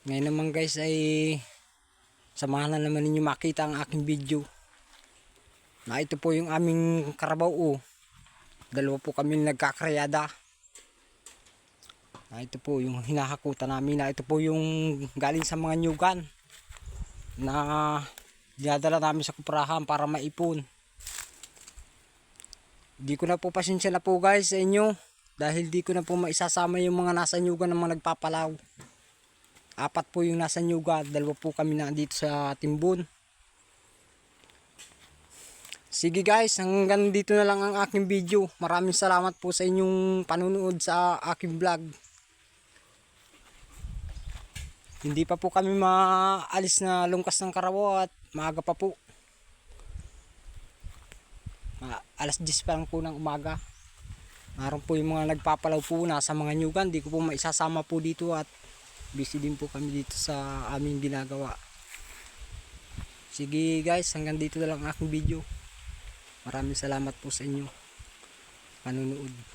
Ngayon naman guys ay samahan na naman ninyo makita ang aking video. Na ito po yung aming karabaw. Dalawa po kami nagkakreada. Na ito po yung hinahakutan namin. Na ito po yung galing sa mga nyugan na dinadala namin sa kuprahan para maipon. Di ko na po pasensya na po guys sa inyo. Dahil di ko na po maisasama yung mga nasa nyugan ng mga nagpapalaw. 4 po yung nasa nyugan. 2 po kami na dito sa timbun. Sige guys, hanggang dito na lang ang aking video. Maraming salamat po sa inyong panunood sa aking vlog. Hindi pa po kami maalis na lungkas ng Karabaw at maaga pa po. Alas 10 pa lang po ng umaga. Naroon po yung mga nagpapalaw po na sa mga nyugan. Di ko po maisasama po dito at busy din po kami dito sa aming ginagawa. Sige guys, hanggang dito na lang ang aking video. Maraming salamat po sa inyo panunood.